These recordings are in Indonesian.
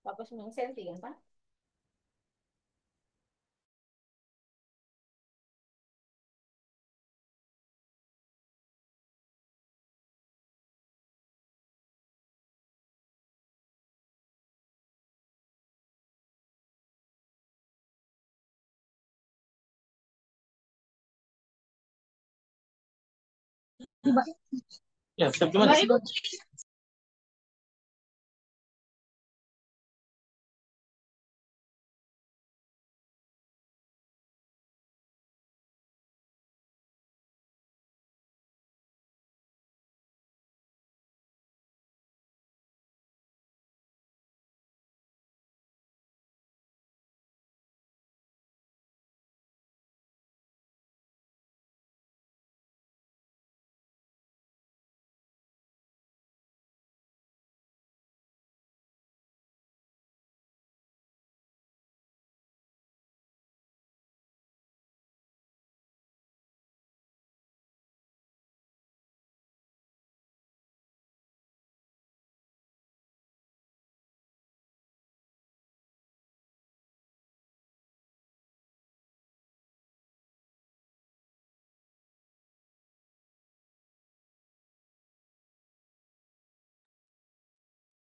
49 senti kan, Pak? Ya, tapi gimana?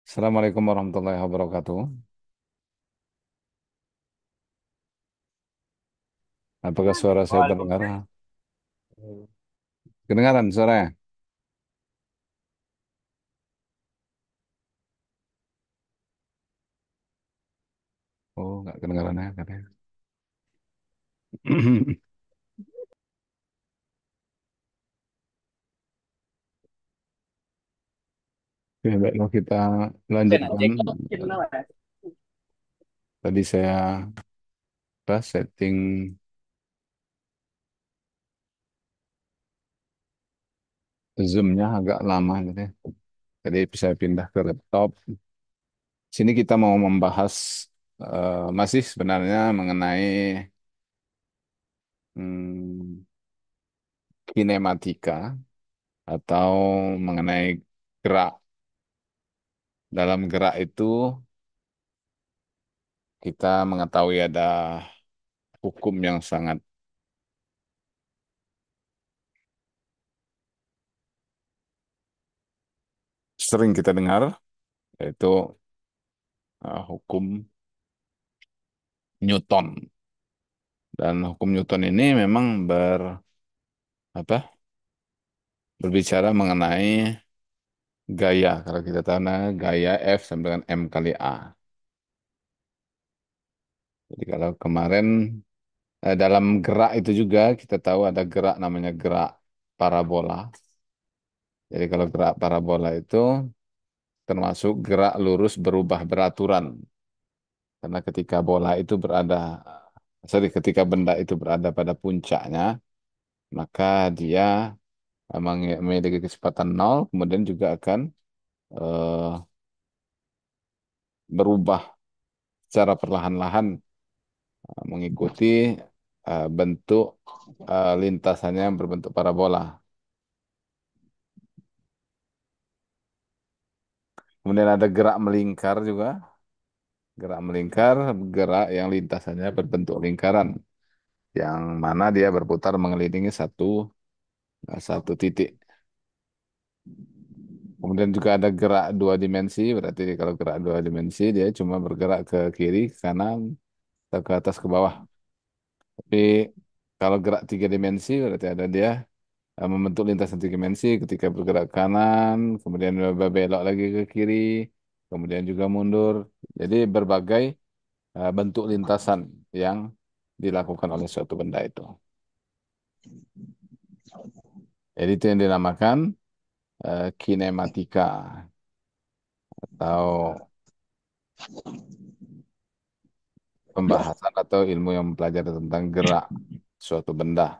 Assalamualaikum warahmatullahi wabarakatuh. Apakah suara saya terdengar? Waalaikumsalam. Kedengaran suaranya? Oh, nggak kedengaran ya katanya. Oke, baiklah kita lanjutkan. Tadi saya setting Zoom-nya agak lama gitu ya. Jadi saya pindah ke laptop. Sini kita mau membahas masih sebenarnya mengenai hmm, kinematika atau mengenai gerak. Dalam gerak itu kita mengetahui ada hukum yang sangat sering kita dengar, yaitu hukum Newton. Dan hukum Newton ini memang apa, berbicara mengenai gaya. Kalau kita tahu nah, gaya F sama dengan M kali A. Jadi kalau kemarin dalam gerak itu juga kita tahu ada gerak namanya gerak parabola. Jadi kalau gerak parabola itu termasuk gerak lurus berubah beraturan. Karena ketika bola itu ketika benda itu berada pada puncaknya, maka dia memiliki kecepatan nol, kemudian juga akan eh, berubah secara perlahan-lahan mengikuti bentuk lintasannya yang berbentuk parabola. Kemudian ada gerak melingkar juga. Gerak melingkar, gerak yang lintasannya berbentuk lingkaran, yang mana dia berputar mengelilingi satu titik. Kemudian juga ada gerak dua dimensi, berarti kalau gerak dua dimensi dia cuma bergerak ke kiri, ke kanan, atau ke atas, ke bawah. Tapi kalau gerak tiga dimensi berarti ada dia membentuk lintasan tiga dimensi ketika bergerak ke kanan, kemudian belok lagi ke kiri, kemudian juga mundur. Jadi berbagai bentuk lintasan yang dilakukan oleh suatu benda itu. Jadi itu yang dinamakan kinematika atau pembahasan atau ilmu yang mempelajari tentang gerak suatu benda.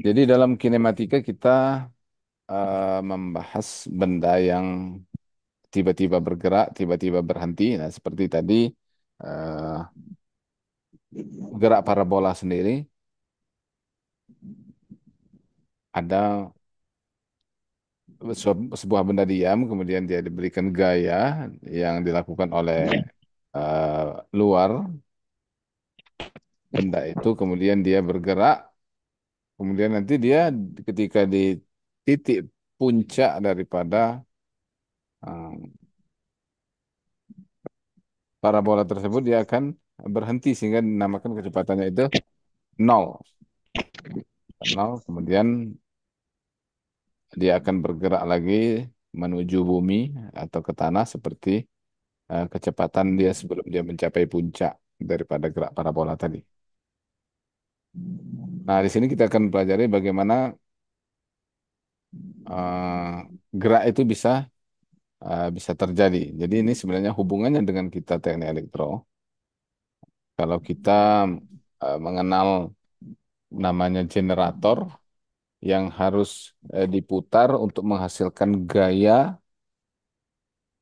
Jadi dalam kinematika kita membahas benda yang tiba-tiba bergerak, tiba-tiba berhenti. Nah, seperti tadi eh, gerak parabola sendiri ada sebuah benda diam, kemudian dia diberikan gaya yang dilakukan oleh eh, luar benda itu, kemudian dia bergerak, kemudian nanti dia ketika di titik puncak daripada eh, parabola tersebut dia akan berhenti sehingga dinamakan kecepatannya itu nol. Nol, kemudian dia akan bergerak lagi menuju bumi atau ke tanah seperti kecepatan dia sebelum dia mencapai puncak daripada gerak parabola tadi. Nah, di sini kita akan pelajari bagaimana gerak itu bisa terjadi. Jadi ini sebenarnya hubungannya dengan kita teknik elektro. Kalau kita mengenal namanya generator yang harus diputar untuk menghasilkan gaya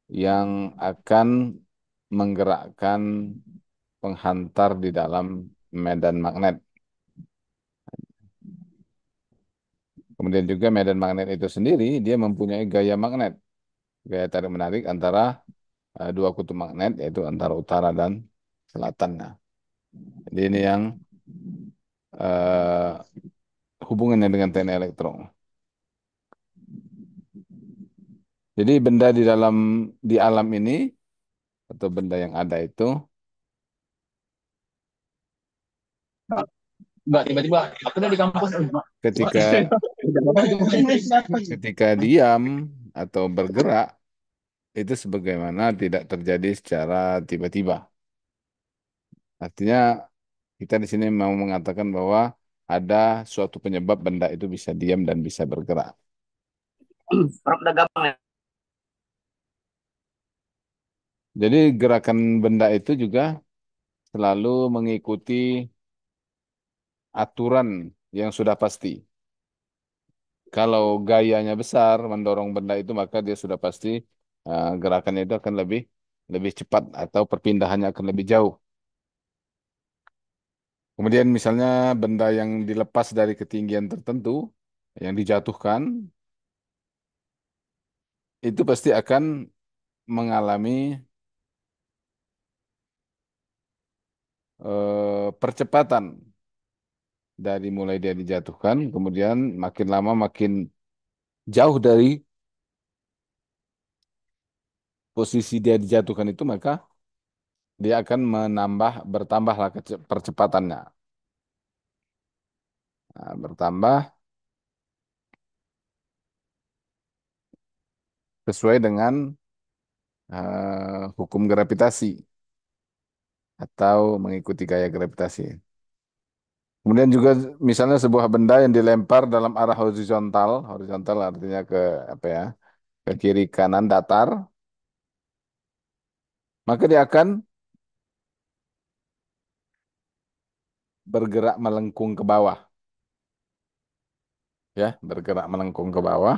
yang akan menggerakkan penghantar di dalam medan magnet. Kemudian juga medan magnet itu sendiri dia mempunyai gaya magnet, gaya tarik menarik antara dua kutub magnet yaitu antara utara dan selatan. Nah, jadi ini yang eh, hubungannya dengan teknik elektro. Jadi benda di alam ini atau benda yang ada itu Enggak, tiba-tiba aku udah di kampus. ketika ketika diam atau bergerak itu sebagaimana tidak terjadi secara tiba-tiba. Artinya kita di sini mau mengatakan bahwa ada suatu penyebab benda itu bisa diam dan bisa bergerak. Orang udah gampang ya. Jadi gerakan benda itu juga selalu mengikuti aturan yang sudah pasti. Kalau gayanya besar mendorong benda itu maka dia sudah pasti gerakannya itu akan lebih lebih cepat atau perpindahannya akan lebih jauh. Kemudian misalnya benda yang dilepas dari ketinggian tertentu yang dijatuhkan itu pasti akan mengalami percepatan dari mulai dia dijatuhkan, kemudian makin lama makin jauh dari posisi dia dijatuhkan itu, maka dia akan bertambahlah percepatannya. Nah, bertambah sesuai dengan hukum gravitasi atau mengikuti gaya gravitasi. Kemudian juga misalnya sebuah benda yang dilempar dalam arah horizontal, horizontal artinya ke apa ya, ke kiri kanan datar, maka dia akan bergerak melengkung ke bawah, ya, bergerak melengkung ke bawah.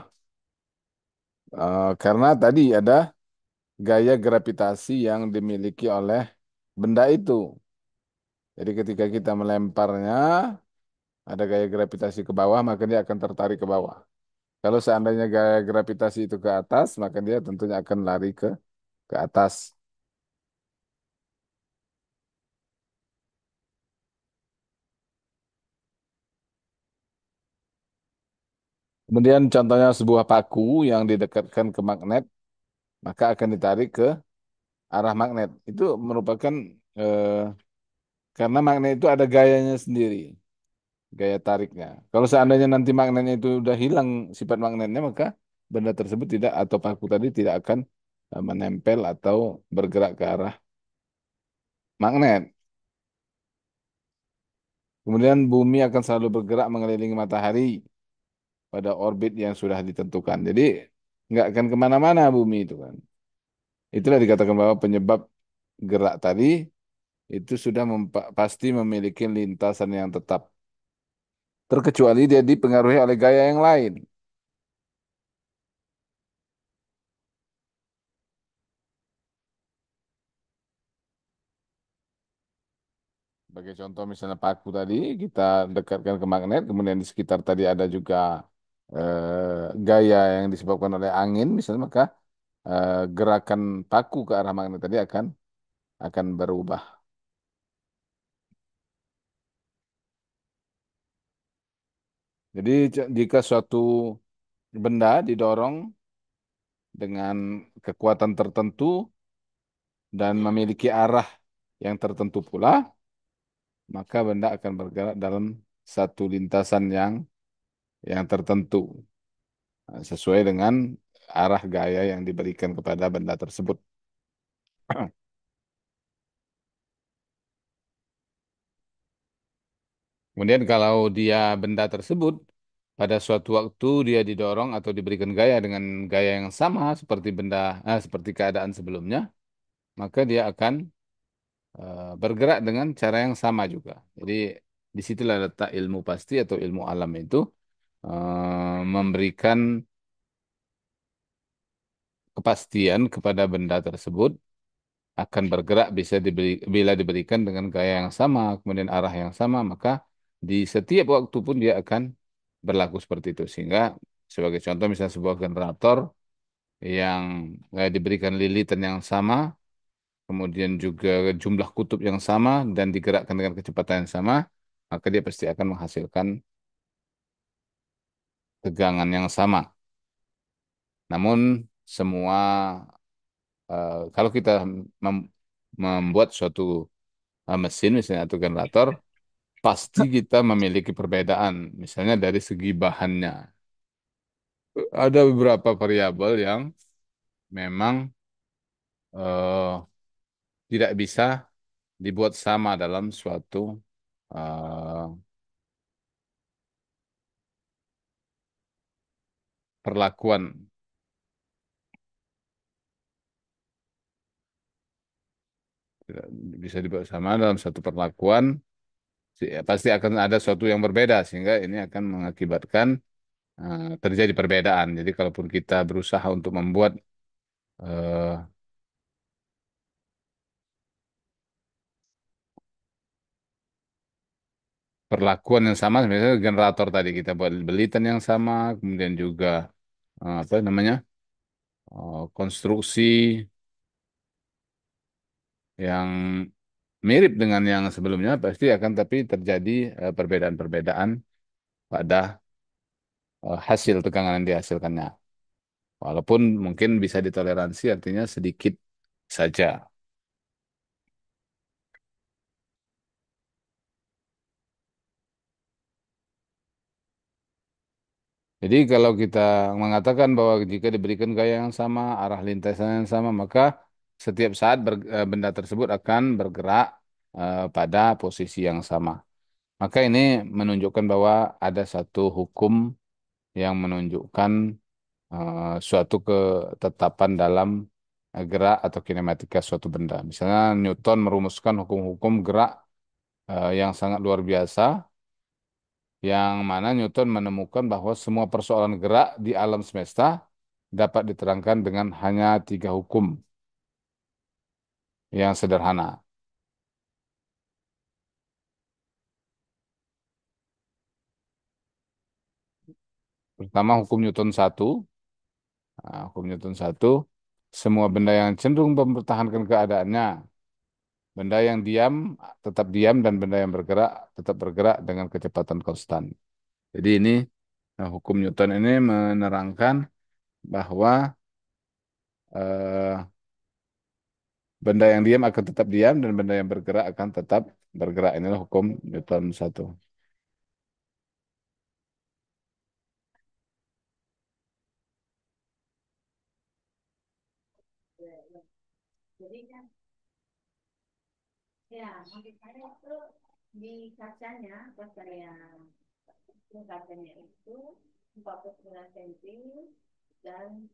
Karena tadi ada gaya gravitasi yang dimiliki oleh benda itu. Jadi ketika kita melemparnya, ada gaya gravitasi ke bawah, maka dia akan tertarik ke bawah. Kalau seandainya gaya gravitasi itu ke atas, maka dia tentunya akan lari ke atas. Kemudian contohnya sebuah paku yang didekatkan ke magnet, maka akan ditarik ke arah magnet. Itu merupakan karena magnet itu ada gayanya sendiri, gaya tariknya. Kalau seandainya nanti magnetnya itu udah hilang sifat magnetnya, maka benda tersebut tidak atau paku tadi tidak akan menempel atau bergerak ke arah magnet. Kemudian bumi akan selalu bergerak mengelilingi matahari pada orbit yang sudah ditentukan. Jadi nggak akan kemana-mana bumi itu kan. Itulah dikatakan bahwa penyebab gerak tadi itu sudah pasti memiliki lintasan yang tetap. Terkecuali dia dipengaruhi oleh gaya yang lain. Sebagai contoh misalnya paku tadi kita dekatkan ke magnet, kemudian di sekitar tadi ada juga gaya yang disebabkan oleh angin misalnya, maka gerakan paku ke arah magnet tadi akan berubah. Jadi jika suatu benda didorong dengan kekuatan tertentu dan memiliki arah yang tertentu pula, maka benda akan bergerak dalam satu lintasan yang tertentu sesuai dengan arah gaya yang diberikan kepada benda tersebut. Kemudian kalau dia benda tersebut pada suatu waktu dia didorong atau diberikan gaya dengan gaya yang sama seperti seperti keadaan sebelumnya, maka dia akan bergerak dengan cara yang sama juga. Jadi disitulah letak ilmu pasti atau ilmu alam itu memberikan kepastian kepada benda tersebut akan bergerak bila diberikan dengan gaya yang sama, kemudian arah yang sama, maka di setiap waktu pun dia akan berlaku seperti itu. Sehingga sebagai contoh misalnya sebuah generator yang diberikan lilitan yang sama, kemudian juga jumlah kutub yang sama dan digerakkan dengan kecepatan yang sama, maka dia pasti akan menghasilkan tegangan yang sama. Namun semua kalau kita membuat suatu mesin misalnya atau generator, pasti kita memiliki perbedaan. Misalnya dari segi bahannya. Ada beberapa variabel yang memang eh, tidak bisa dibuat sama dalam suatu eh, perlakuan. Tidak bisa dibuat sama dalam satu perlakuan. Pasti akan ada suatu yang berbeda sehingga ini akan mengakibatkan terjadi perbedaan. Jadi kalaupun kita berusaha untuk membuat eh, perlakuan yang sama, misalnya generator tadi kita buat belitan yang sama, kemudian juga apa namanya konstruksi yang mirip dengan yang sebelumnya, pasti akan tapi terjadi perbedaan-perbedaan pada hasil tegangan yang dihasilkannya. Walaupun mungkin bisa ditoleransi, artinya sedikit saja. Jadi kalau kita mengatakan bahwa jika diberikan gaya yang sama, arah lintasan yang sama, maka setiap saat benda tersebut akan bergerak pada posisi yang sama. Maka ini menunjukkan bahwa ada satu hukum yang menunjukkan suatu ketetapan dalam gerak atau kinematika suatu benda. Misalnya Newton merumuskan hukum-hukum gerak yang sangat luar biasa, yang mana Newton menemukan bahwa semua persoalan gerak di alam semesta dapat diterangkan dengan hanya tiga hukum yang sederhana. Pertama hukum Newton satu. Nah, hukum Newton satu, semua benda yang cenderung mempertahankan keadaannya, benda yang diam tetap diam dan benda yang bergerak tetap bergerak dengan kecepatan konstan. Jadi ini hukum Newton ini menerangkan bahwa eh, benda yang diam akan tetap diam dan benda yang bergerak akan tetap bergerak. Inilah hukum Newton satu. Jadi kan, ya, maksud saya itu di kacanya, pas saya kacanya itu 49 cm dan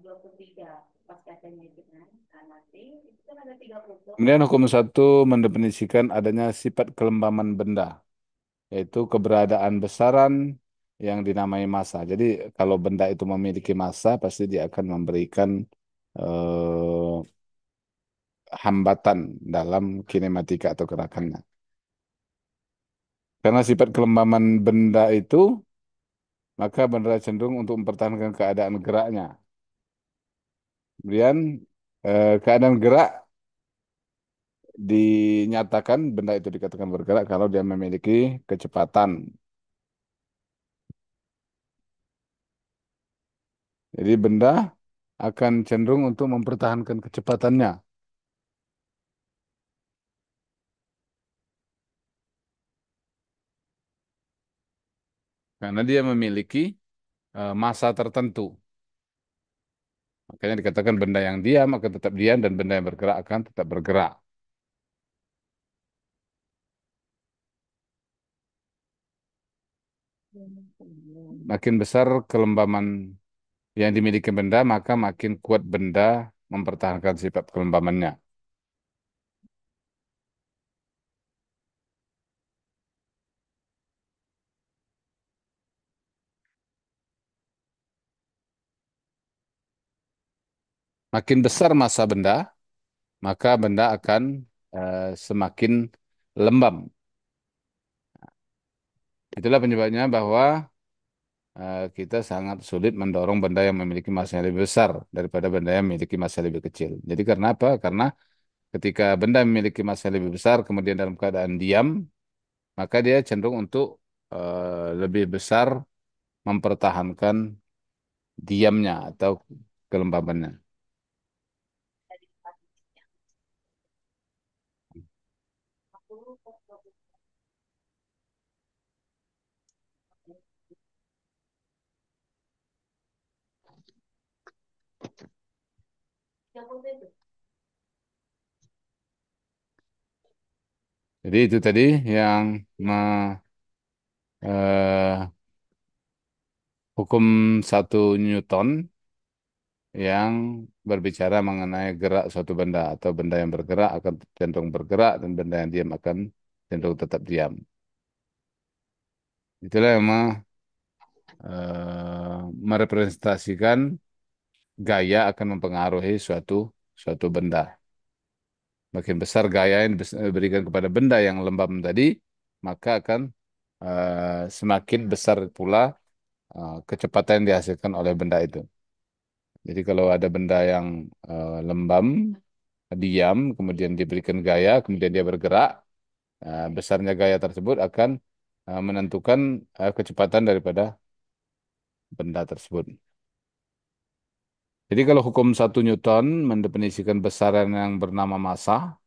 23 pas kacanya itu kan. Nah, nanti itu kan ada 3 kutub. Kemudian hukum satu mendefinisikan adanya sifat kelembaman benda, yaitu keberadaan besaran yang dinamai massa. Jadi kalau benda itu memiliki massa, pasti dia akan memberikan eh, hambatan dalam kinematika atau gerakannya. Karena sifat kelembaman benda itu, maka benda cenderung untuk mempertahankan keadaan geraknya. Kemudian keadaan gerak dinyatakan benda itu dikatakan bergerak kalau dia memiliki kecepatan. Jadi benda akan cenderung untuk mempertahankan kecepatannya karena dia memiliki massa tertentu. Makanya dikatakan benda yang diam akan tetap diam dan benda yang bergerak akan tetap bergerak. Makin besar kelembaman yang dimiliki benda, maka makin kuat benda mempertahankan sifat kelembamannya. Makin besar massa benda, maka benda akan semakin lembab. Itulah penyebabnya bahwa kita sangat sulit mendorong benda yang memiliki massa yang lebih besar daripada benda yang memiliki massa yang lebih kecil. Jadi karena apa? Karena ketika benda memiliki massa yang lebih besar, kemudian dalam keadaan diam, maka dia cenderung untuk lebih besar mempertahankan diamnya atau kelembabannya. Dari pastinya. Aku itu. Jadi itu tadi yang eh, hukum satu Newton yang berbicara mengenai gerak suatu benda atau benda yang bergerak akan cenderung bergerak dan benda yang diam akan cenderung tetap diam. Itulah yang merepresentasikan gaya akan mempengaruhi suatu suatu benda. Makin besar gaya yang diberikan kepada benda yang lembab tadi, maka akan semakin besar pula kecepatan yang dihasilkan oleh benda itu. Jadi kalau ada benda yang lembam, diam, kemudian diberikan gaya, kemudian dia bergerak, besarnya gaya tersebut akan menentukan kecepatan daripada benda tersebut. Jadi kalau hukum satu Newton mendefinisikan besaran yang bernama massa,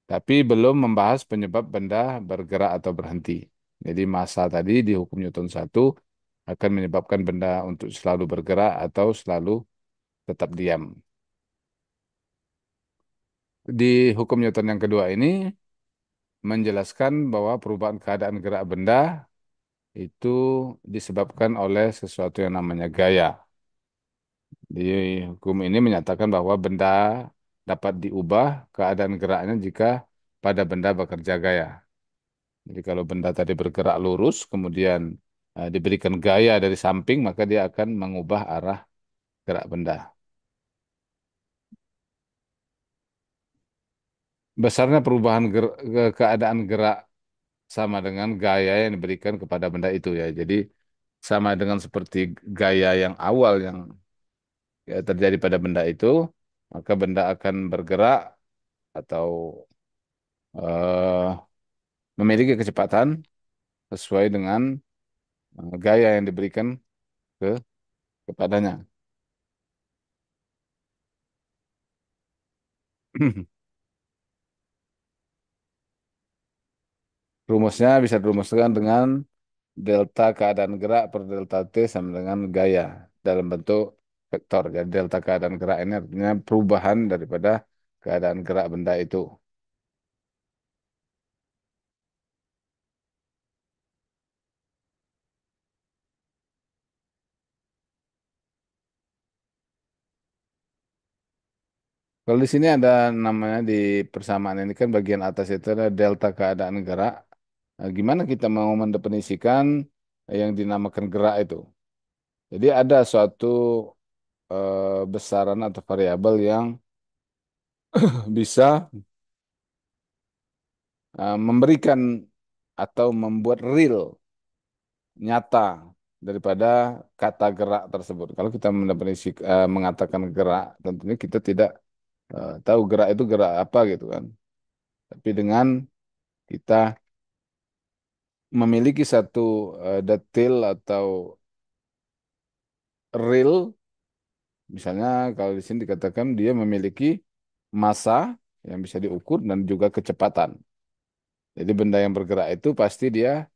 tapi belum membahas penyebab benda bergerak atau berhenti. Jadi massa tadi di hukum Newton satu akan menyebabkan benda untuk selalu bergerak atau selalu tetap diam. Di hukum Newton yang kedua ini menjelaskan bahwa perubahan keadaan gerak benda itu disebabkan oleh sesuatu yang namanya gaya. Di hukum ini menyatakan bahwa benda dapat diubah keadaan geraknya jika pada benda bekerja gaya. Jadi kalau benda tadi bergerak lurus, kemudian diberikan gaya dari samping, maka dia akan mengubah arah gerak benda. Besarnya perubahan keadaan gerak sama dengan gaya yang diberikan kepada benda itu ya. Jadi sama dengan seperti gaya yang awal yang terjadi pada benda itu, maka benda akan bergerak atau eh, memiliki kecepatan sesuai dengan gaya yang diberikan ke kepadanya. Rumusnya bisa dirumuskan dengan delta keadaan gerak per delta T sama dengan gaya dalam bentuk vektor. Jadi delta keadaan gerak ini artinya perubahan daripada keadaan gerak benda itu. Kalau di sini ada namanya di persamaan ini kan bagian atas itu ada delta keadaan gerak. Nah, gimana kita mau mendefinisikan yang dinamakan gerak itu? Jadi ada suatu besaran atau variabel yang bisa memberikan atau membuat real, nyata daripada kata gerak tersebut. Kalau kita mengatakan gerak, tentunya kita tidak tahu gerak itu gerak apa gitu kan. Tapi dengan kita memiliki satu detail atau real, misalnya kalau di sini dikatakan dia memiliki massa yang bisa diukur dan juga kecepatan. Jadi benda yang bergerak itu pasti dia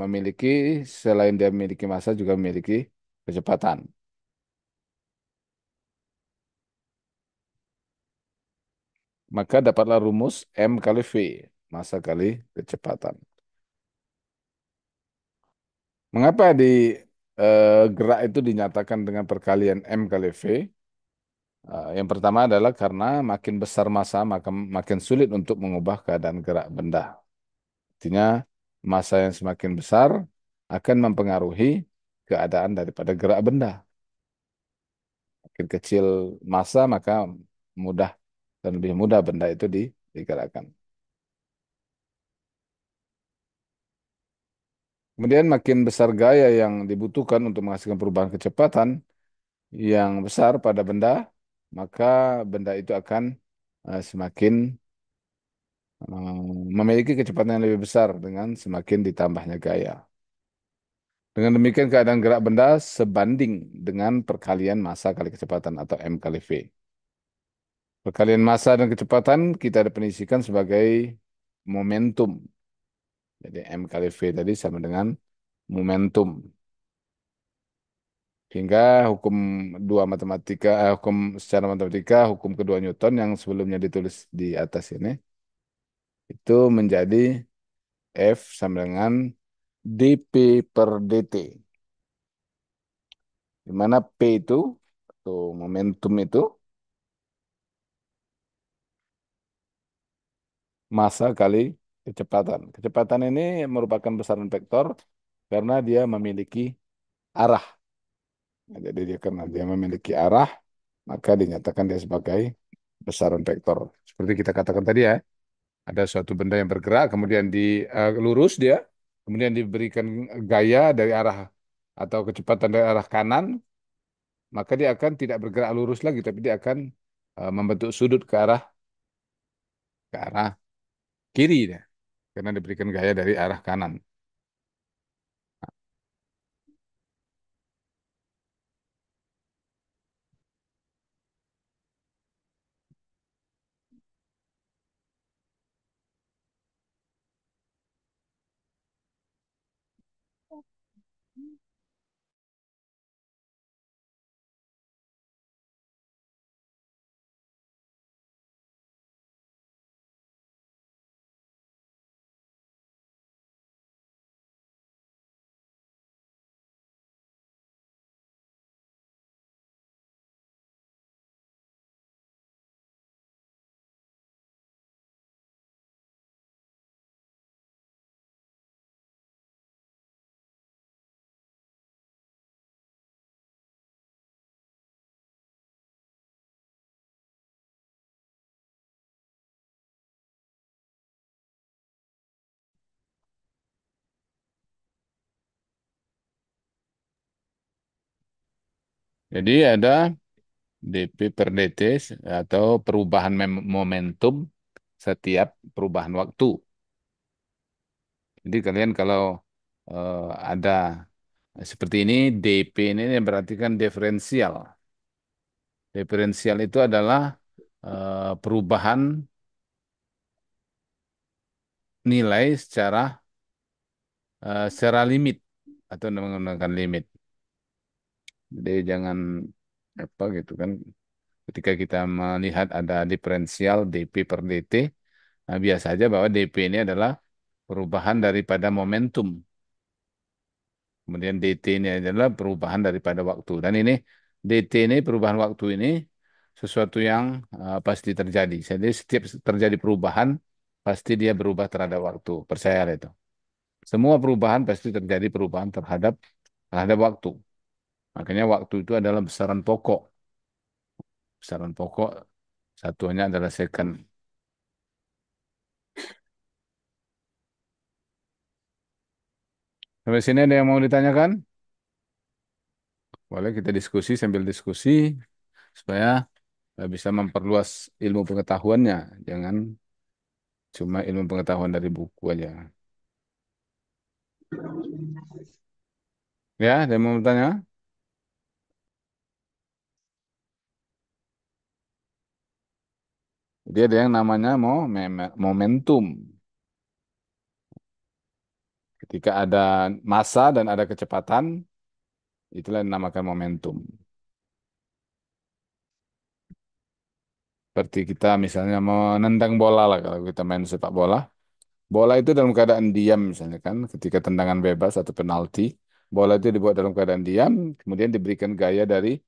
memiliki, selain dia memiliki massa juga memiliki kecepatan. Maka dapatlah rumus M kali V, massa kali kecepatan. Mengapa di gerak itu dinyatakan dengan perkalian M kali V? Yang pertama adalah karena makin besar massa, maka makin sulit untuk mengubah keadaan gerak benda. Artinya, massa yang semakin besar akan mempengaruhi keadaan daripada gerak benda. Makin kecil massa, maka mudah dan lebih mudah benda itu digerakkan. Kemudian makin besar gaya yang dibutuhkan untuk menghasilkan perubahan kecepatan yang besar pada benda, maka benda itu akan semakin memiliki kecepatan yang lebih besar dengan semakin ditambahnya gaya. Dengan demikian keadaan gerak benda sebanding dengan perkalian massa kali kecepatan atau M kali V. Perkalian massa dan kecepatan kita definisikan sebagai momentum. Jadi M kali V tadi sama dengan momentum. Hingga hukum hukum secara matematika, hukum kedua Newton yang sebelumnya ditulis di atas ini, itu menjadi F sama dengan dP per dt. Di mana P itu, atau momentum itu, massa kali kecepatan. Kecepatan ini merupakan besaran vektor karena dia memiliki arah. Nah, jadi dia karena dia memiliki arah, maka dinyatakan dia sebagai besaran vektor. Seperti kita katakan tadi ya, ada suatu benda yang bergerak, kemudian lurus dia, kemudian diberikan gaya dari arah atau kecepatan dari arah kanan, maka dia akan tidak bergerak lurus lagi, tapi dia akan membentuk sudut ke arah kiri dia, karena diberikan gaya dari arah kanan. Jadi ada DP per DT atau perubahan momentum setiap perubahan waktu. Jadi kalian kalau eh, ada seperti ini, DP ini berarti kan diferensial. Diferensial itu adalah perubahan nilai secara limit atau menggunakan limit. Jadi jangan apa gitu kan. Ketika kita melihat ada diferensial DP per DT, nah biasa aja bahwa DP ini adalah perubahan daripada momentum. Kemudian DT ini adalah perubahan daripada waktu. Dan ini DT ini perubahan waktu ini sesuatu yang pasti terjadi. Jadi setiap terjadi perubahan pasti dia berubah terhadap waktu. Percaya itu. Semua perubahan pasti terjadi perubahan terhadap waktu. Makanya waktu itu adalah besaran pokok. Besaran pokok satuannya adalah second. Sampai sini ada yang mau ditanyakan? Boleh kita diskusi sambil diskusi supaya bisa memperluas ilmu pengetahuannya. Jangan cuma ilmu pengetahuan dari buku aja. Ya, ada yang mau bertanya? Jadi ada yang namanya momentum. Ketika ada massa dan ada kecepatan, itulah yang dinamakan momentum. Seperti kita misalnya mau nendang bola lah kalau kita main sepak bola. Bola itu dalam keadaan diam misalnya kan, ketika tendangan bebas atau penalti, bola itu dibuat dalam keadaan diam, kemudian diberikan gaya dari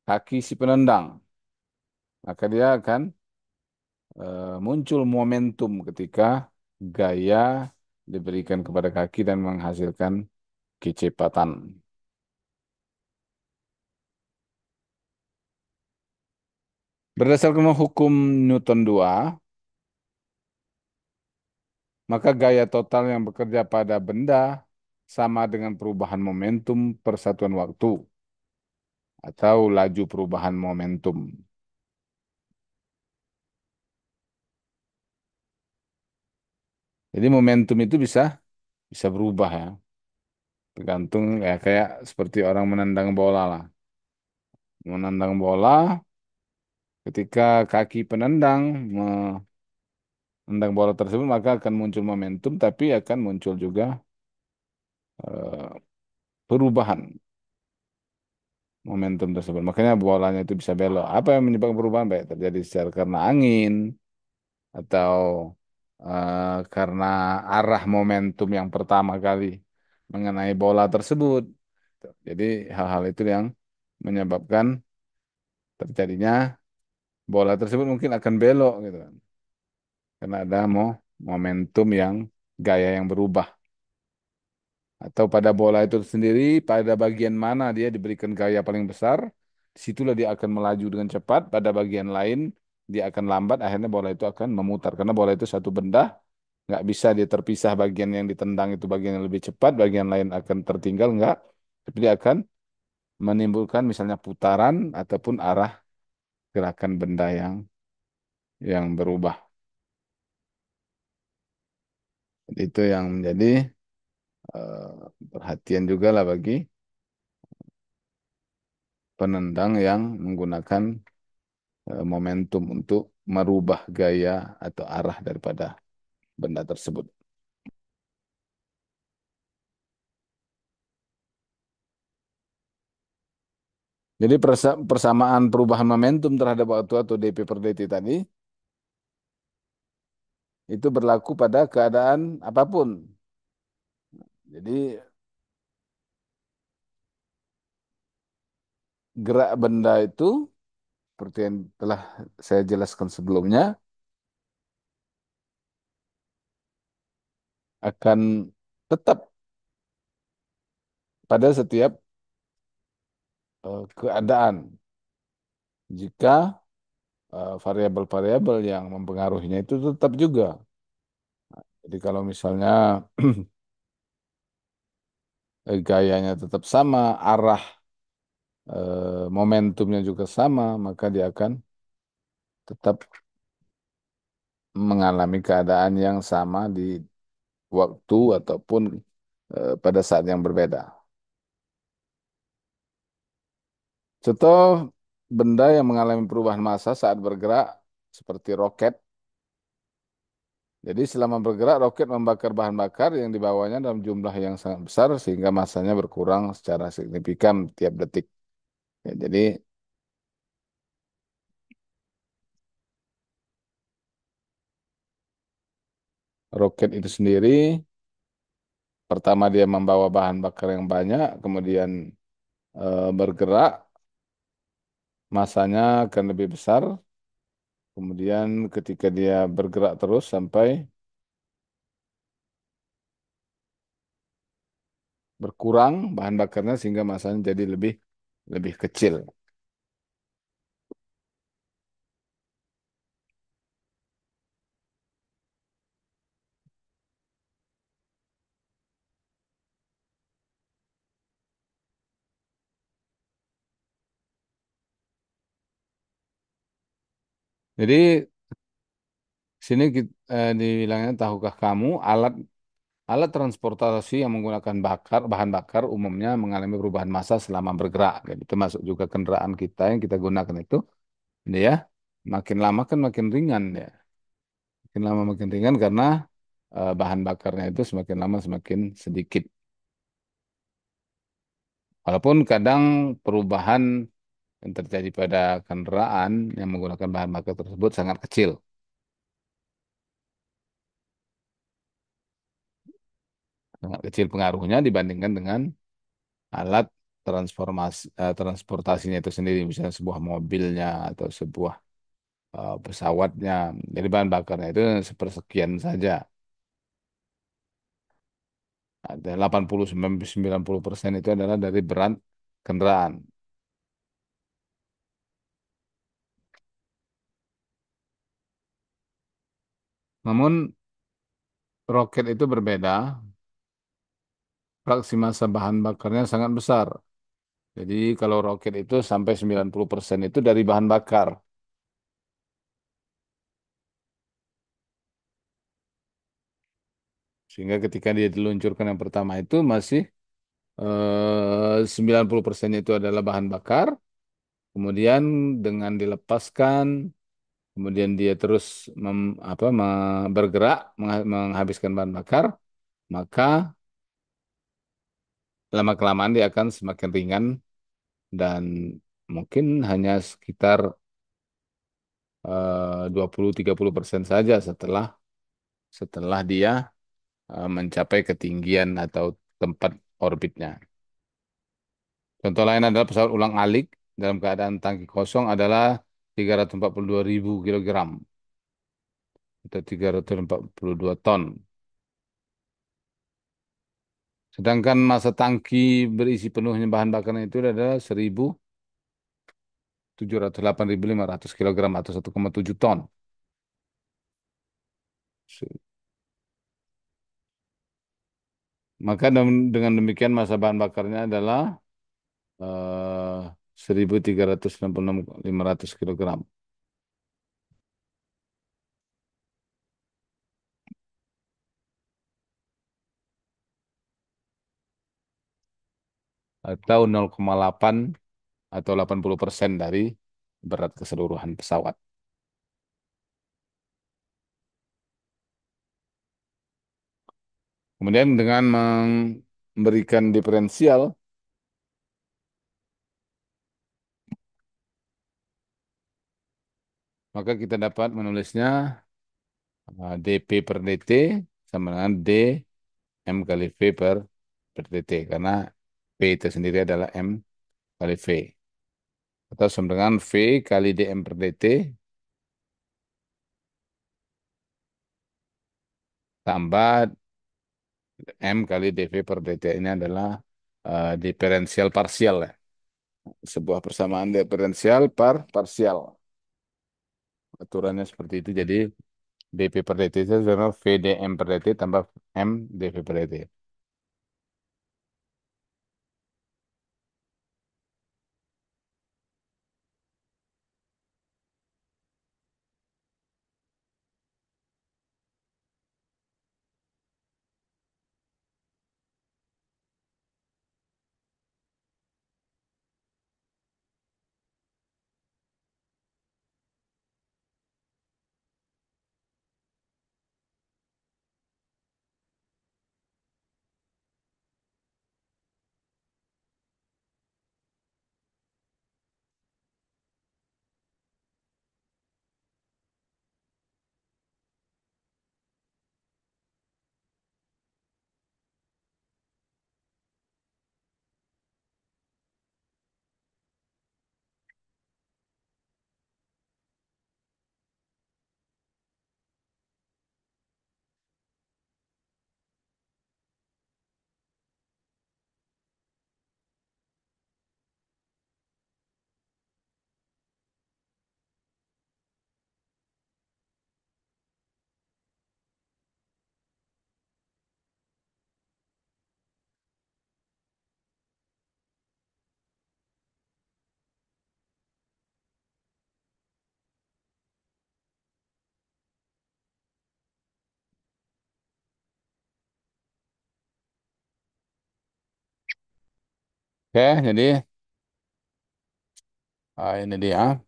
kaki si penendang. Maka dia akan muncul momentum ketika gaya diberikan kepada kaki dan menghasilkan kecepatan. Berdasarkan hukum Newton 2, maka gaya total yang bekerja pada benda sama dengan perubahan momentum persatuan waktu atau laju perubahan momentum. Jadi momentum itu bisa bisa berubah ya, tergantung ya kayak seperti orang menendang bola lah. Menendang bola ketika kaki penendang menendang bola tersebut maka akan muncul momentum tapi akan muncul juga eh, perubahan momentum tersebut. Makanya bolanya itu bisa belok. Apa yang menyebabkan perubahan baik terjadi secara karena angin atau karena arah momentum yang pertama kali mengenai bola tersebut. Jadi hal-hal itu yang menyebabkan terjadinya bola tersebut mungkin akan belok gitu kan. Karena ada momentum yang gaya yang berubah. Atau pada bola itu sendiri, pada bagian mana dia diberikan gaya paling besar, disitulah dia akan melaju dengan cepat, pada bagian lain dia akan lambat, akhirnya bola itu akan memutar. Karena bola itu satu benda, nggak bisa dia terpisah bagian yang ditendang itu bagian yang lebih cepat, bagian lain akan tertinggal, nggak. Tapi dia akan menimbulkan misalnya putaran ataupun arah gerakan benda yang berubah. Itu yang menjadi perhatian juga lah bagi penendang yang menggunakan momentum untuk merubah gaya atau arah daripada benda tersebut. Jadi persamaan perubahan momentum terhadap waktu atau dp per dt tadi itu berlaku pada keadaan apapun. Jadi gerak benda itu seperti yang telah saya jelaskan sebelumnya akan tetap pada setiap keadaan jika variabel-variabel yang mempengaruhinya itu tetap juga. Jadi kalau misalnya gayanya tetap sama, arah momentumnya juga sama, maka dia akan tetap mengalami keadaan yang sama di waktu ataupun pada saat yang berbeda. Contoh benda yang mengalami perubahan massa saat bergerak seperti roket. Jadi selama bergerak, roket membakar bahan bakar yang dibawanya dalam jumlah yang sangat besar sehingga massanya berkurang secara signifikan tiap detik. Ya, jadi roket itu sendiri pertama dia membawa bahan bakar yang banyak, kemudian bergerak, massanya akan lebih besar. Kemudian ketika dia bergerak terus sampai berkurang bahan bakarnya sehingga massanya jadi lebih lebih kecil. Jadi sini dibilangnya tahukah kamu alat alat transportasi yang menggunakan bahan bakar umumnya mengalami perubahan massa selama bergerak. Jadi termasuk juga kendaraan kita yang kita gunakan itu, dia makin lama kan makin ringan ya. Makin lama makin ringan karena bahan bakarnya itu semakin lama semakin sedikit. Walaupun kadang perubahan yang terjadi pada kendaraan yang menggunakan bahan bakar tersebut sangat kecil. Sangat kecil pengaruhnya dibandingkan dengan alat transportasinya itu sendiri, misalnya sebuah mobilnya atau sebuah pesawatnya. Jadi bahan bakarnya itu sepersekian saja. Ada 80-90% itu adalah dari berat kendaraan. Namun roket itu berbeda, fraksi massa bahan bakarnya sangat besar. Jadi kalau roket itu sampai 90% itu dari bahan bakar. Sehingga ketika dia diluncurkan yang pertama itu masih 90% itu adalah bahan bakar. Kemudian dengan dilepaskan, kemudian dia terus bergerak menghabiskan bahan bakar, maka lama-kelamaan dia akan semakin ringan dan mungkin hanya sekitar 20-30% saja setelah setelah dia mencapai ketinggian atau tempat orbitnya. Contoh lain adalah pesawat ulang-alik dalam keadaan tangki kosong adalah 342.000 kilogram atau 342 ton. Sedangkan masa tangki berisi penuhnya bahan bakarnya itu adalah 1.708.500 kilogram atau 1,7 ton. Maka dengan demikian masa bahan bakarnya adalah 1.366.500 kilogram. Atau 0,8 atau 80% dari berat keseluruhan pesawat. Kemudian dengan memberikan diferensial, maka kita dapat menulisnya dP per dt sama dengan dm kali V per dt. Karena P itu sendiri adalah M kali V. Atau sama dengan V kali dm per dt tambah M kali dV per dt. Ini adalah diferensial parsial ya. Sebuah persamaan diferensial parsial. Aturannya seperti itu. Jadi dP per dt itu adalah V dm per dt tambah M dV per dt. Oke, jadi ini dia.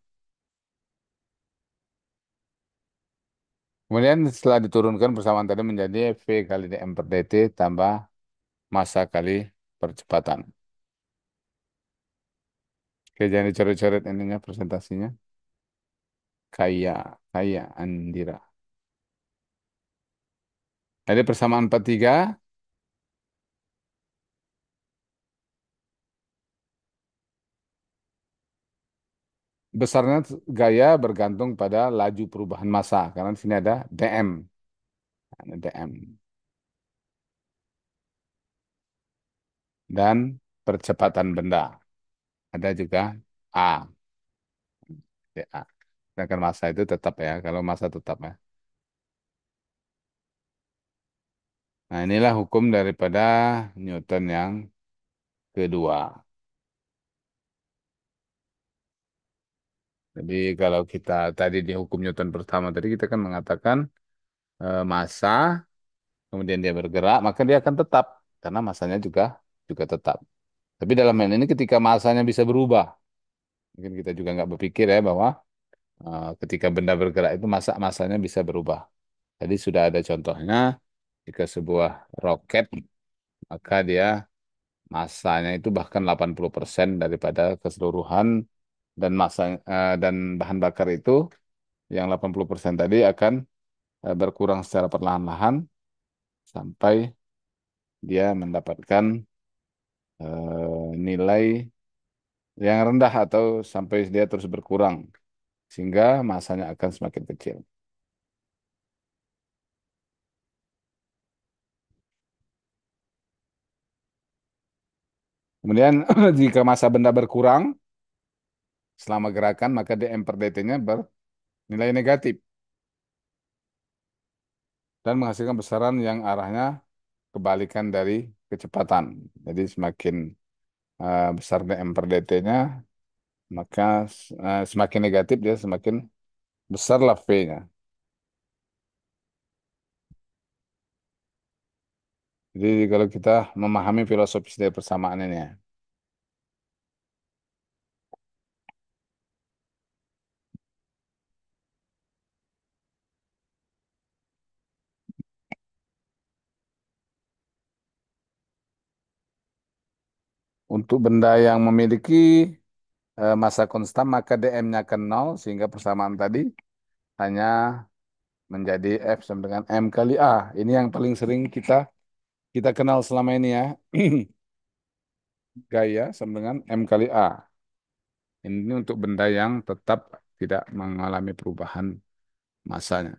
Kemudian setelah diturunkan persamaan tadi menjadi V kali dm per dt tambah massa kali percepatan. Oke, jangan dicoret-coret ininya presentasinya. Kaya, kaya Andira. Jadi persamaan 43 besarnya gaya bergantung pada laju perubahan massa. Karena di sini ada dm. Ada dm. Dan percepatan benda. Ada juga A. dA. Sedangkan massa itu tetap ya. Kalau massa tetap ya. Nah, inilah hukum daripada Newton yang kedua. Jadi kalau kita tadi di hukum Newton pertama tadi kita kan mengatakan massa, kemudian dia bergerak, maka dia akan tetap karena massanya juga juga tetap. Tapi dalam hal ini ketika massanya bisa berubah, mungkin kita juga nggak berpikir ya bahwa ketika benda bergerak itu massanya bisa berubah. Jadi sudah ada contohnya jika sebuah roket maka dia massanya itu bahkan 80% daripada keseluruhan dan dan bahan bakar itu yang 80% tadi akan berkurang secara perlahan-lahan sampai dia mendapatkan nilai yang rendah atau sampai dia terus berkurang sehingga masanya akan semakin kecil. Kemudian jika massa benda berkurang selama gerakan maka dm per dt-nya bernilai negatif dan menghasilkan besaran yang arahnya kebalikan dari kecepatan. Jadi semakin besar dm per dt-nya maka semakin negatif dia semakin besarlah V-nya. Jadi kalau kita memahami filosofis dari persamaan ini ya. Untuk benda yang memiliki massa konstan maka dm-nya akan nol sehingga persamaan tadi hanya menjadi F sama dengan M kali A. Ini yang paling sering kita kita kenal selama ini ya. Gaya sama dengan M kali A. Ini untuk benda yang tetap tidak mengalami perubahan massanya.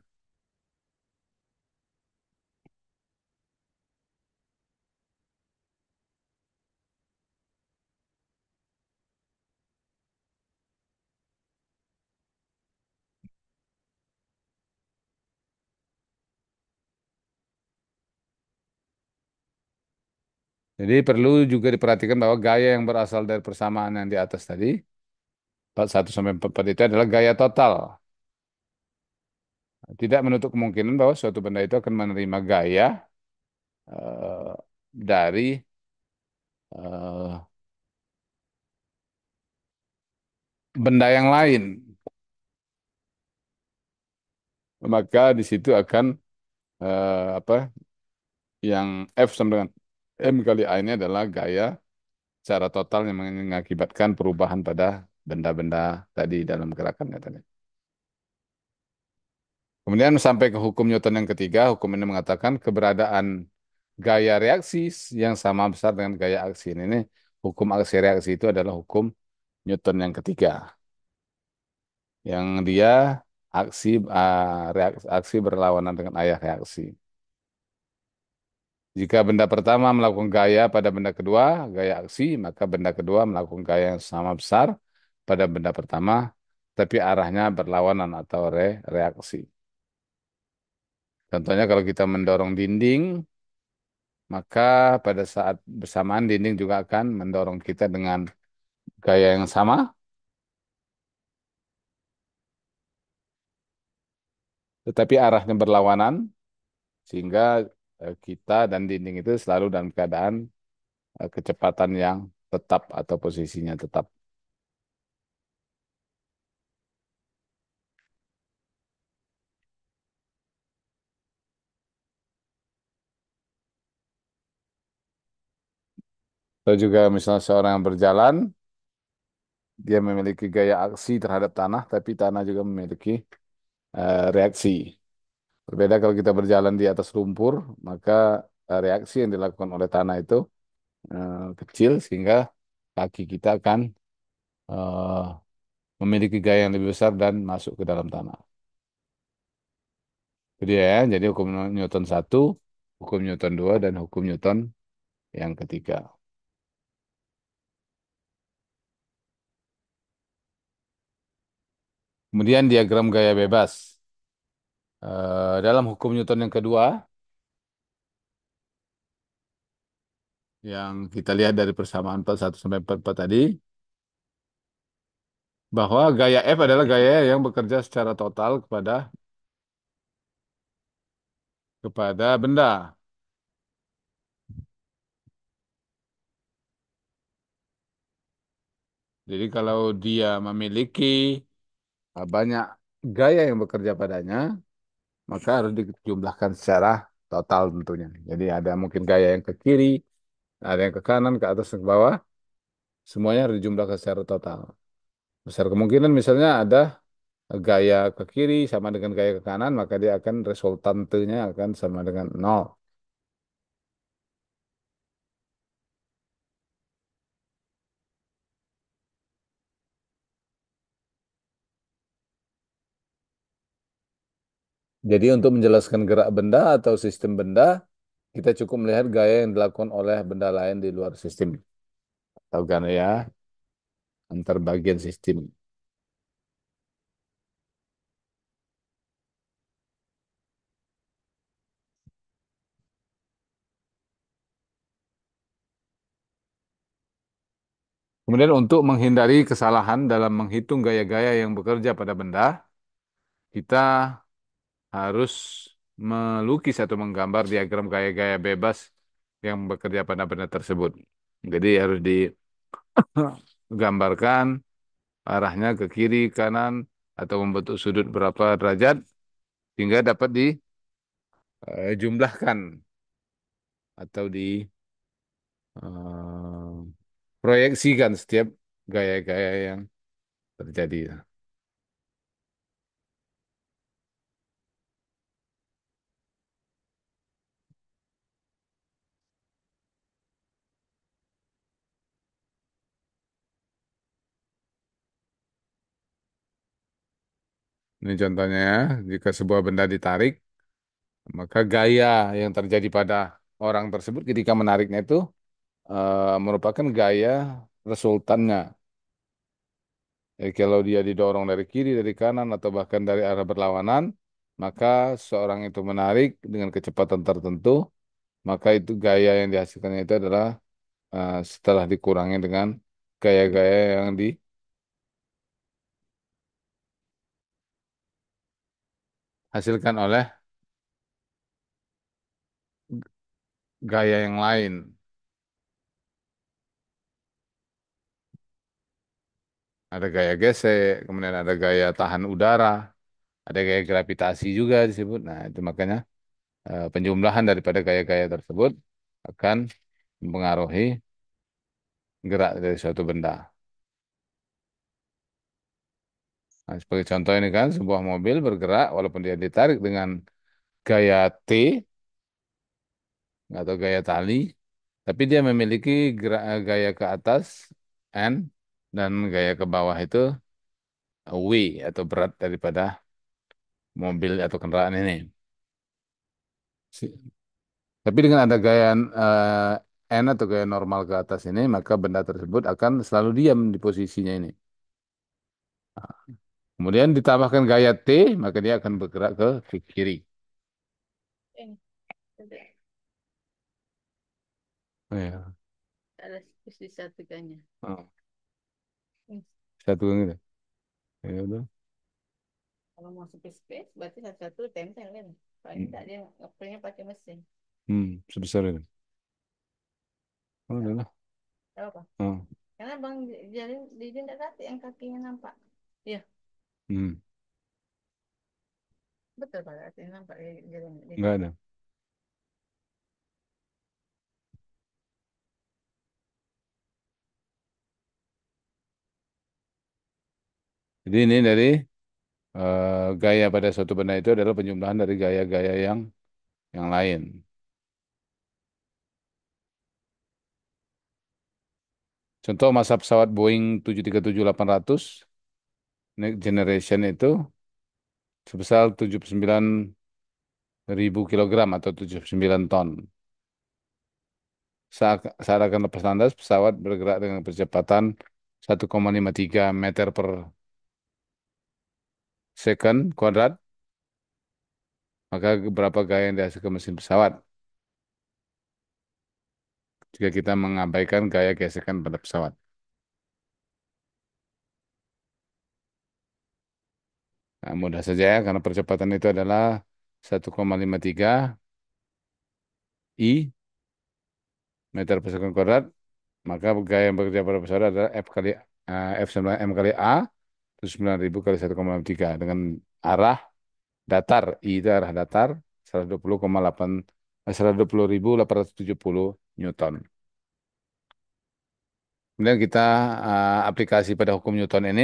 Jadi perlu juga diperhatikan bahwa gaya yang berasal dari persamaan yang di atas tadi, 41 sampai 44 itu adalah gaya total. Tidak menutup kemungkinan bahwa suatu benda itu akan menerima gaya dari eh, benda yang lain. Maka di situ akan apa yang F sama dengan M kali A ini adalah gaya secara total yang mengakibatkan perubahan pada benda-benda tadi dalam gerakannya tadi. Kemudian sampai ke hukum Newton yang ketiga, hukum ini mengatakan keberadaan gaya reaksi yang sama besar dengan gaya aksi. Ini hukum aksi reaksi itu adalah hukum Newton yang ketiga, yang dia aksi berlawanan dengan ayah reaksi. Jika benda pertama melakukan gaya pada benda kedua, gaya aksi, maka benda kedua melakukan gaya yang sama besar pada benda pertama, tapi arahnya berlawanan atau reaksi. Contohnya kalau kita mendorong dinding, maka pada saat bersamaan dinding juga akan mendorong kita dengan gaya yang sama, tetapi arahnya berlawanan, sehingga kita dan dinding itu selalu dalam keadaan kecepatan yang tetap atau posisinya tetap. Atau juga misalnya seorang yang berjalan, dia memiliki gaya aksi terhadap tanah, tapi tanah juga memiliki reaksi. Berbeda kalau kita berjalan di atas lumpur, maka reaksi yang dilakukan oleh tanah itu kecil sehingga kaki kita akan eh, memiliki gaya yang lebih besar dan masuk ke dalam tanah. Jadi ya, jadi hukum Newton satu, hukum Newton dua, dan hukum Newton yang ketiga. Kemudian diagram gaya bebas. Dalam hukum Newton yang kedua, yang kita lihat dari persamaan 41 sampai 44 tadi, bahwa gaya F adalah gaya yang bekerja secara total kepada benda. Jadi kalau dia memiliki banyak gaya yang bekerja padanya, maka harus dijumlahkan secara total tentunya. Jadi ada mungkin gaya yang ke kiri, ada yang ke kanan, ke atas, ke bawah, semuanya harus dijumlahkan secara total. Besar kemungkinan misalnya ada gaya ke kiri sama dengan gaya ke kanan, maka dia akan resultantenya akan sama dengan nol. Jadi untuk menjelaskan gerak benda atau sistem benda, kita cukup melihat gaya yang dilakukan oleh benda lain di luar sistem atau gaya antar bagian sistem. Kemudian untuk menghindari kesalahan dalam menghitung gaya-gaya yang bekerja pada benda, kita harus melukis atau menggambar diagram gaya-gaya bebas yang bekerja pada benda tersebut. Jadi harus digambarkan arahnya ke kiri, kanan, atau membentuk sudut berapa derajat sehingga dapat dijumlahkan atau diproyeksikan setiap gaya-gaya yang terjadi. Ini contohnya ya, jika sebuah benda ditarik, maka gaya yang terjadi pada orang tersebut ketika menariknya itu merupakan gaya resultannya. Jadi kalau dia didorong dari kiri, dari kanan, atau bahkan dari arah berlawanan, maka seorang itu menarik dengan kecepatan tertentu, maka itu gaya yang dihasilkannya itu adalah setelah dikurangi dengan gaya-gaya yang dihasilkan oleh gaya yang lain. Ada gaya gesek, kemudian ada gaya tahan udara, ada gaya gravitasi juga disebut. Nah, itu makanya penjumlahan daripada gaya-gaya tersebut akan mempengaruhi gerak dari suatu benda. Nah, sebagai contoh ini kan sebuah mobil bergerak walaupun dia ditarik dengan gaya T atau gaya tali, tapi dia memiliki gaya ke atas N dan gaya ke bawah itu W atau berat daripada mobil atau kendaraan ini. Tapi dengan ada gaya N atau gaya normal ke atas ini, maka benda tersebut akan selalu diam di posisinya ini. Kemudian ditambahkan gaya T, maka dia akan bergerak ke kiri. Ini, ada Oh, ya. ada space disatukannya. Oh, Ini, satu gitu. Ya udah. kalau mau space, berarti satu-satu tempel kan. Kalau ini tak dia ngepelnya pakai mesin. Sebesar itu. Oh, udah lah. Gak apa. Oh. Karena Bang Jalin di tidak kaki yang kakinya nampak. Iya, Hmm. betul Pak, kakinya nampak di Jalin. Enggak ada. Jadi ini dari gaya pada suatu benda itu adalah penjumlahan dari gaya-gaya yang lain. Contoh massa pesawat Boeing 737-800 next generation itu sebesar 79.000 kilogram atau 79 ton. Saat akan lepas landas, pesawat bergerak dengan kecepatan 1,53 meter per second kuadrat. Maka berapa gaya yang dihasilkan mesin pesawat jika kita mengabaikan gaya gesekan pada pesawat? Nah, mudah saja ya, karena percepatan itu adalah 1,53 I meter per second kuadrat. Maka gaya yang bekerja pada pesawat adalah F9 M kali A, terus 9.000 kali 1,3 dengan arah datar. I itu arah datar 120,8 120.870 Newton. Kemudian kita aplikasi pada hukum Newton ini.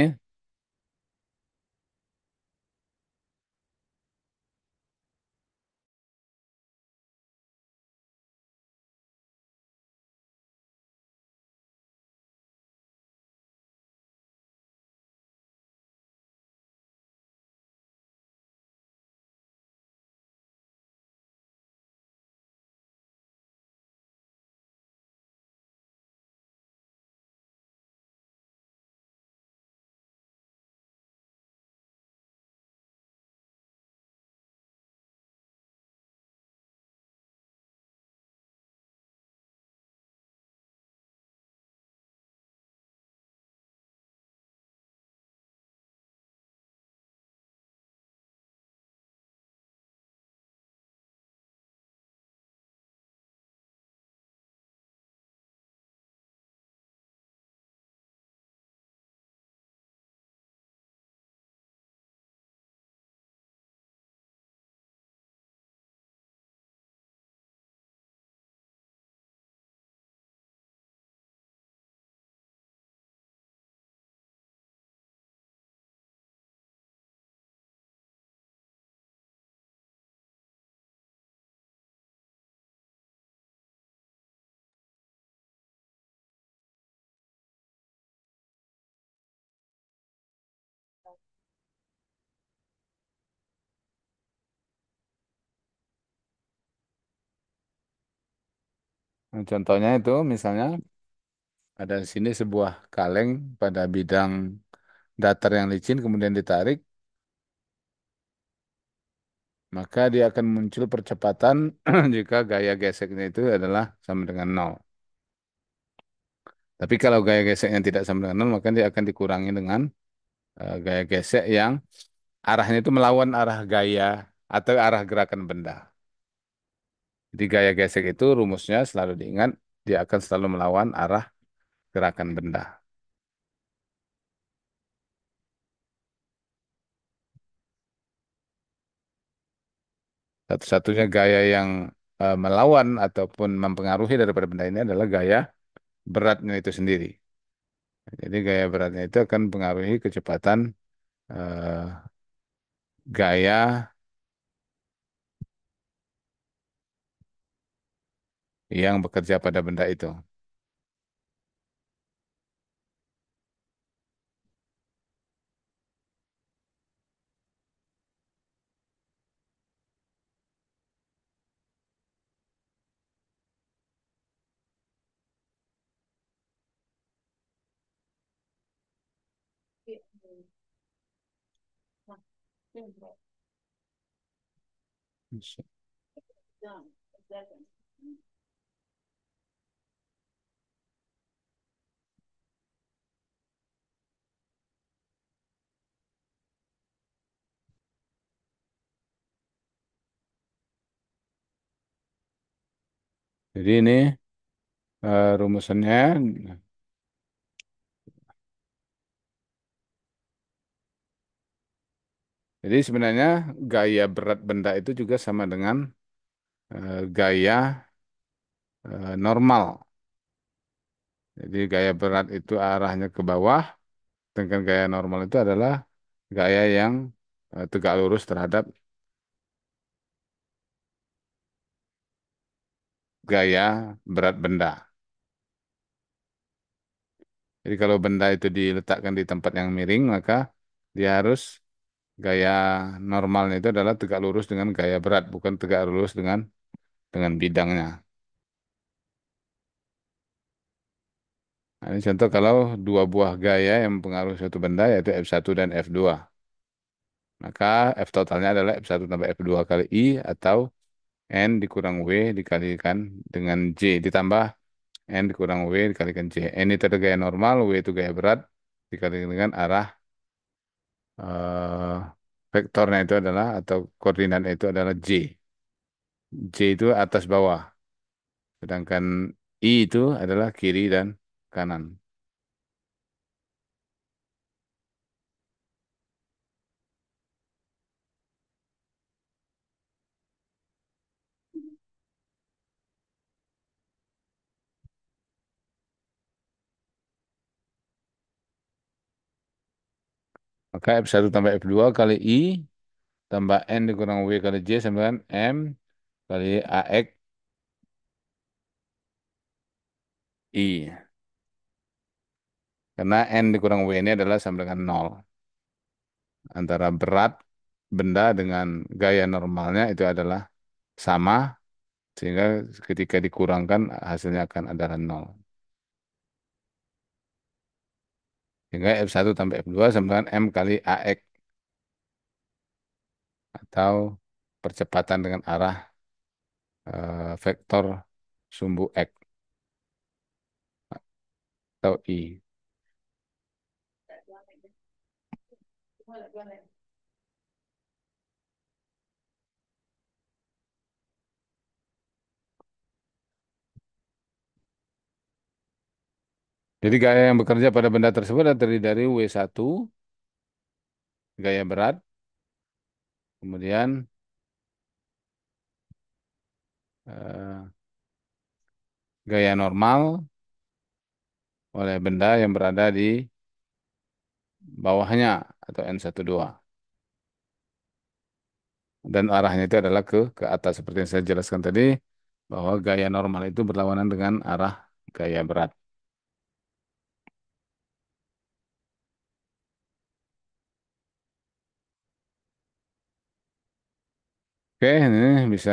Nah, contohnya itu misalnya ada di sini sebuah kaleng pada bidang datar yang licin kemudian ditarik, maka dia akan muncul percepatan jika gaya geseknya itu adalah sama dengan nol. Tapi kalau gaya geseknya tidak sama dengan nol, maka dia akan dikurangi dengan gaya gesek yang arahnya itu melawan arah gaya atau arah gerakan benda. Jadi gaya gesek itu rumusnya selalu diingat, dia akan selalu melawan arah gerakan benda. Satu-satunya gaya yang melawan ataupun mempengaruhi daripada benda ini adalah gaya beratnya itu sendiri. Jadi gaya beratnya itu akan mempengaruhi kecepatan eh, gaya yang bekerja pada benda itu. Jadi ini Rumusannya, jadi sebenarnya gaya berat benda itu juga sama dengan gaya normal. Jadi gaya berat itu arahnya ke bawah, sedangkan gaya normal itu adalah gaya yang tegak lurus terhadap gaya berat benda. Jadi kalau benda itu diletakkan di tempat yang miring, maka dia harus gaya normalnya itu adalah tegak lurus dengan gaya berat, bukan tegak lurus dengan bidangnya. Nah, ini contoh kalau dua buah gaya yang mempengaruhi suatu benda yaitu F1 dan F2. Maka F totalnya adalah F1 tambah F2 kali I atau N dikurang W dikalikan dengan J ditambah N dikurang W dikalikan J. N itu ada gaya normal, W itu gaya berat dikalikan dengan arah eh, vektornya itu adalah atau koordinatnya itu adalah J. J itu atas bawah. Sedangkan I itu adalah kiri dan kanan. Maka F1 tambah F2 kali I tambah N dikurang W kali J sama dengan M kali AX I. Karena N dikurang W ini adalah sama dengan nol. Antara berat benda dengan gaya normalnya itu adalah sama, sehingga ketika dikurangkan hasilnya akan adalah nol. Sehingga F1 tambah F2 sama dengan M kali AX atau percepatan dengan arah vektor sumbu X atau I. Jadi gaya yang bekerja pada benda tersebut adalah terdiri dari W1, gaya berat, kemudian eh, gaya normal oleh benda yang berada di bawahnya atau N12. Dan arahnya itu adalah ke atas seperti yang saya jelaskan tadi bahwa gaya normal itu berlawanan dengan arah gaya berat. Oke, ini bisa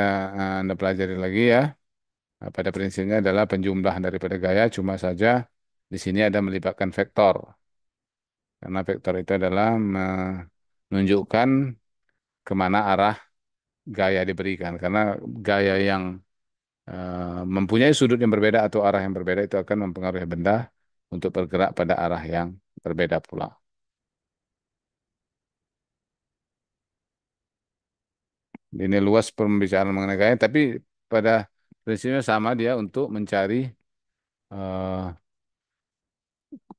Anda pelajari lagi ya. Nah, pada prinsipnya adalah penjumlahan daripada gaya, cuma saja di sini ada melibatkan vektor. Karena vektor itu adalah menunjukkan kemana arah gaya diberikan. Karena gaya yang mempunyai sudut yang berbeda atau arah yang berbeda itu akan mempengaruhi benda untuk bergerak pada arah yang berbeda pula. Ini luas pembicaraan mengenai gaya, tapi pada prinsipnya sama dia untuk mencari eh,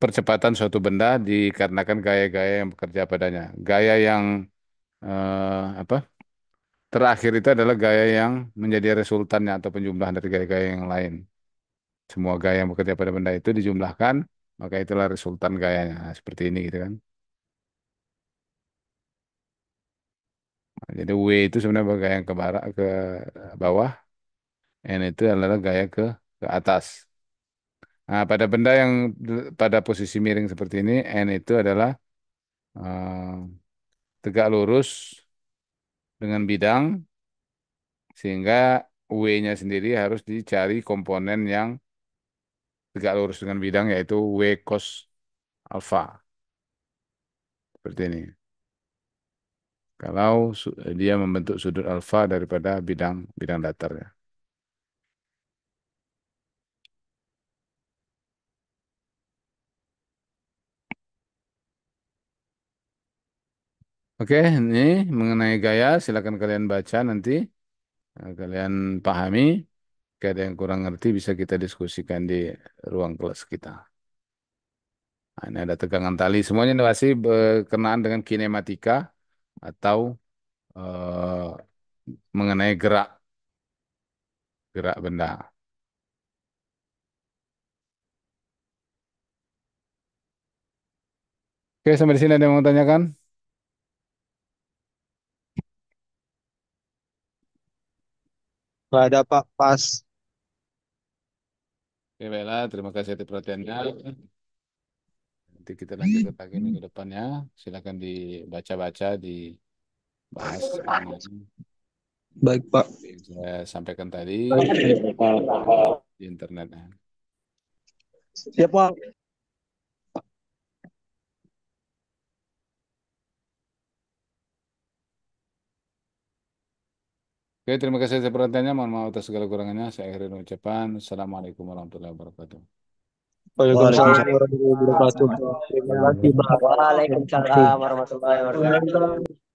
percepatan suatu benda dikarenakan gaya-gaya yang bekerja padanya. Gaya yang apa? Terakhir itu adalah gaya yang menjadi resultannya atau penjumlahan dari gaya-gaya yang lain. Semua gaya yang bekerja pada benda itu dijumlahkan, maka itulah resultan gayanya. Nah, seperti ini gitu kan. Nah, jadi W itu sebenarnya gaya yang ke barat, ke bawah, N itu adalah gaya ke atas. Nah, pada benda yang pada posisi miring seperti ini, N itu adalah eh, tegak lurus dengan bidang, sehingga W-nya sendiri harus dicari komponen yang tegak lurus dengan bidang, yaitu W cos alfa. Seperti ini. Kalau dia membentuk sudut alfa daripada bidang bidang datarnya. Oke, ini mengenai gaya, silakan kalian baca nanti, kalian pahami. Jika ada yang kurang ngerti bisa kita diskusikan di ruang kelas kita. Nah, ini ada tegangan tali. Semuanya ini masih berkenaan dengan kinematika atau eh, mengenai gerak gerak benda. Oke, sampai di sini ada yang mau tanyakan? Nggak ada Pak, pas. Oke, baiklah. Terima kasih atas perhatiannya. Nanti kita lanjut lagi minggu depannya. Silakan dibaca-baca, dibahas Baik Pak. yang saya sampaikan tadi di internet. Siap Pak. Oke, terima kasih atas perhatiannya. Mohon maaf atas segala kurangannya. Saya akhiri dengan ucapan. Assalamualaikum warahmatullahi wabarakatuh. Waalaikumsalam Waalaikumsalam warahmatullahi wabarakatuh. Terima kasih Pak. Waalaikumsalam warahmatullahi wabarakatuh.